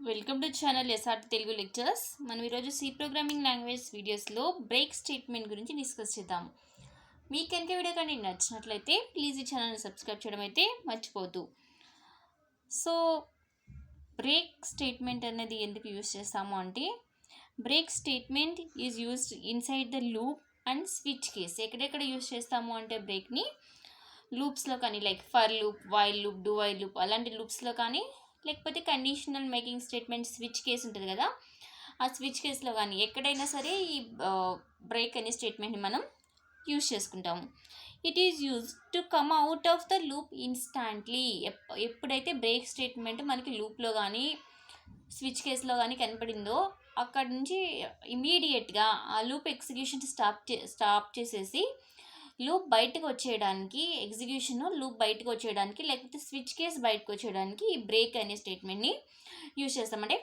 Welcome to channel SR Telugu lectures. మనం ఈరోజు C programming language వీడియోస్లో బ్రేక్ స్టేట్మెంట్ గురించి డిస్కస్ చేద్దాం. మీకు కనుక వీడియో కానీ నచ్చినట్లయితే ప్లీజ్ ఈ ఛానల్ని సబ్స్క్రైబ్ చేయడం అయితే మర్చిపోద్దు. సో బ్రేక్ స్టేట్మెంట్ అనేది ఎందుకు యూజ్ చేస్తాము అంటే, break statement is used inside the loop and switch case. ఎక్కడెక్కడ యూజ్ చేస్తాము అంటే బ్రేక్ని లూప్స్లో కానీ, like for loop, while loop, do while loop అలాంటి లూప్స్లో కానీ, లేకపోతే conditional making statement switch case ఉంటుంది కదా, ఆ స్విచ్ కేస్లో కానీ ఎక్కడైనా సరే ఈ బ్రేక్ అనే స్టేట్మెంట్ని మనం యూజ్ చేసుకుంటాము. It is use to come out of the loop instantly. ఎప్పుడైతే బ్రేక్ స్టేట్మెంట్ మనకి లూప్లో కానీ స్విచ్ కేస్లో కానీ కనపడిందో అక్కడ నుంచి ఇమీడియట్గా ఆ లూప్ ఎగ్జిక్యూషన్ స్టాప్ చేసేసి లూప్ బయటకు వచ్చేయడానికి, లూప్ బయటకు వచ్చేయడానికి, లేకపోతే స్విచ్ కేస్ బయటకు వచ్చేయడానికి ఈ బ్రేక్ అనే స్టేట్మెంట్ని యూజ్ చేస్తామంటే,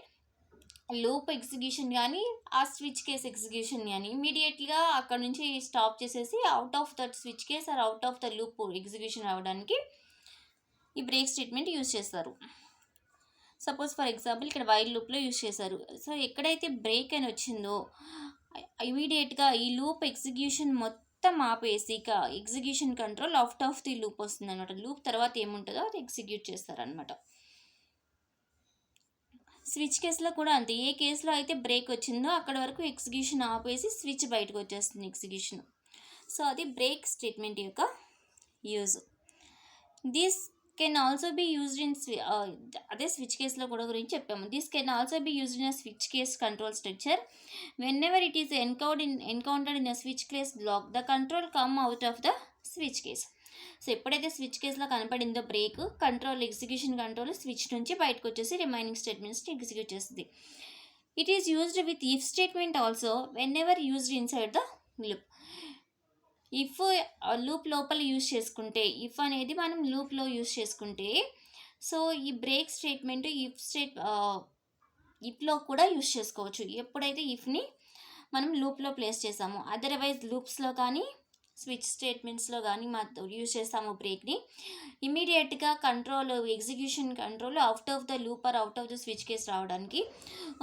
లూప్ ఎగ్జిక్యూషన్ కానీ ఆ స్విచ్ కేస్ ఎగ్జిక్యూషన్ కానీ ఇమీడియట్గా అక్కడ నుంచి స్టాప్ చేసేసి out of that switch case or out of the loop execution అవ్వడానికి ఈ బ్రేక్ స్టేట్మెంట్ యూజ్ చేస్తారు. సపోజ్ ఫర్ ఎగ్జాంపుల్ ఇక్కడ వైల్ లూప్లో యూజ్ చేశారు. సో ఎక్కడైతే బ్రేక్ అని వచ్చిందో ఇమీడియట్గా ఈ లూప్ ఎగ్జిక్యూషన్ మొత్తం ఆపేసి ఇక execution control out of the loop వస్తుంది అనమాట. లూప్ తర్వాత ఏముంటుందో అది ఎగ్జిక్యూట్ చేస్తారనమాట. స్విచ్ కేసులో కూడా అంతే. ఏ కేసులో అయితే బ్రేక్ వచ్చిందో అక్కడ వరకు ఎగ్జిక్యూషన్ ఆపేసి స్విచ్ బయటకు వచ్చేస్తుంది ఎగ్జిక్యూషన్. సో అది బ్రేక్ స్టేట్మెంట్ యొక్క use. This can also be used in అదే స్విచ్ కేసులో కూడా గురించి చెప్పాము. This can also be used in switch case control structure. Whenever it is encountered in switch case block the control come out of the switch case. So ఎప్పుడైతే switch కేసులో కనపడిందో break, execution control switch నుంచి బయటకు వచ్చేసి remaining స్టేట్మెంట్స్ని execute చేస్తుంది. It is used with if statement also when ever used inside the loop. If loop లోపల use చేసుకుంటే, ఇఫ్ అనేది మనం లూప్లో యూజ్ చేసుకుంటే, సో ఈ బ్రేక్ స్టేట్మెంట్ ఇఫ్లో కూడా యూజ్ చేసుకోవచ్చు. ఎప్పుడైతే ఇఫ్ని మనం లూప్లో ప్లేస్ చేసామో, అదర్వైజ్ లూప్స్లో కానీ స్విచ్ స్టేట్మెంట్స్లో కానీ యూజ్ చేస్తాము బ్రేక్ని, ఇమీడియట్గా execution control out of the loop or out of the switch case రావడానికి.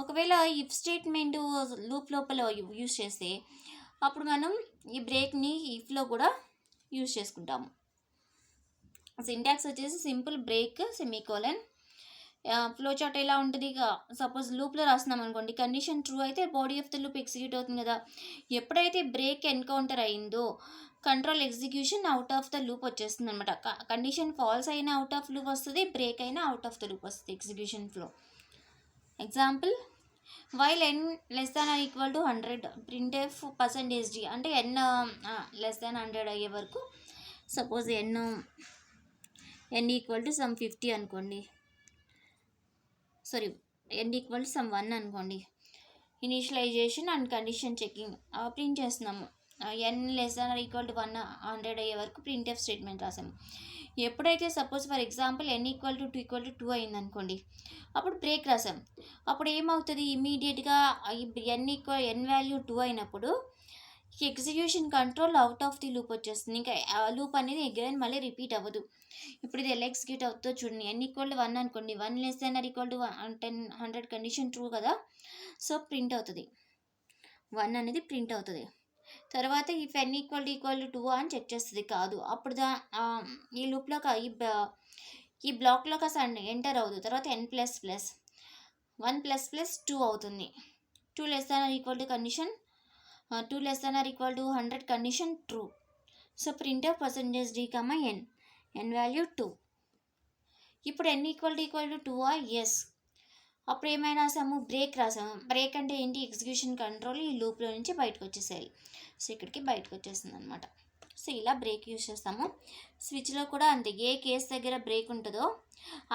ఒకవేళ ఇఫ్ స్టేట్మెంట్ లూప్ లోపల యూజ్ చేస్తే అప్పుడు మనం ఈ బ్రేక్ని ఇఫ్లో కూడా యూజ్ చేసుకుంటాము. సింటాక్స్ వచ్చేసి simple break semicolon. Flow chart ఎలా ఉంటుంది, సపోజ్ లూప్లో రాస్తున్నాం అనుకోండి, కండిషన్ ట్రూ అయితే body of the loop execute అవుతుంది కదా. ఎప్పుడైతే బ్రేక్ ఎన్కౌంటర్ అయిందో control execution out of the loop వచ్చేస్తుంది అనమాట. కండిషన్ ఫాల్స్ అయినా అవుట్ ఆఫ్ లూప్ వస్తుంది, బ్రేక్ అయినా అవుట్ ఆఫ్ ద లూప్ వస్తుంది execution flow. Example, while n less than or equal to 100 printf %d అంటే n less than 100 అయ్యే వరకు, suppose n equal to some 50 అనుకోండి, sorry n equal to some 1 అనుకోండి. Initialization and condition checking print చేస్తున్నాము. n less than or equal to 100 అయ్యే వరకు printf statement రాసాము. ఎప్పుడైతే suppose for example n equal to 2 అయింది అనుకోండి, అప్పుడు బ్రేక్ రాసాం. అప్పుడు ఏమవుతుంది, ఇమీడియట్గా n వాల్యూ 2 అయినప్పుడు execution control out of the loop వచ్చేస్తుంది. ఇంకా ఆ లూప్ అనేది అగైన్ మళ్ళీ రిపీట్ అవ్వదు. ఇప్పుడు ఇది ఎలా ఎగ్జిక్యూట్ అవుతుందో చూడండి. n ఈక్వల్ టు 1 అనుకోండి, 1 less than or equal to 100 condition true కదా, సో ప్రింట్ అవుతుంది, 1 అనేది ప్రింట్ అవుతుంది. తర్వాత ఈ n ఈక్వల్ టు 2 అని చెక్ చేస్తుంది, కాదు. అప్పుడు ఈ లూప్లో ఈ బ్లాక్లో కాస్త ఎంటర్ అవుతుంది. తర్వాత n ప్లస్ 1 ప్లస్ 2 అవుతుంది. 2 less than or equal to condition 2 less than or equal to 100 condition true. So print of %d, n value 2. ఇప్పుడు n ఈక్వల్ టు 2 ఎస్. అప్పుడు ఏమైనా రాసాము, బ్రేక్ రాసాము. బ్రేక్ అంటే ఏంటి, ఎగ్జిక్యూషన్ కంట్రోల్ ఈ లూప్లో నుంచి బయటకు వచ్చేసేయాలి. సో ఇక్కడికి బయటకు వచ్చేస్తుంది అనమాట. సో ఇలా బ్రేక్ యూజ్ చేస్తాము. స్విచ్లో కూడా అంతే. ఏ కేసు దగ్గర బ్రేక్ ఉంటుందో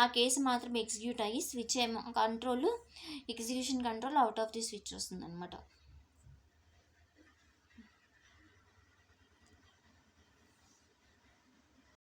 ఆ కేసు మాత్రం ఎగ్జిక్యూట్ అయ్యి switch execution control out of the switch వస్తుంది అనమాట.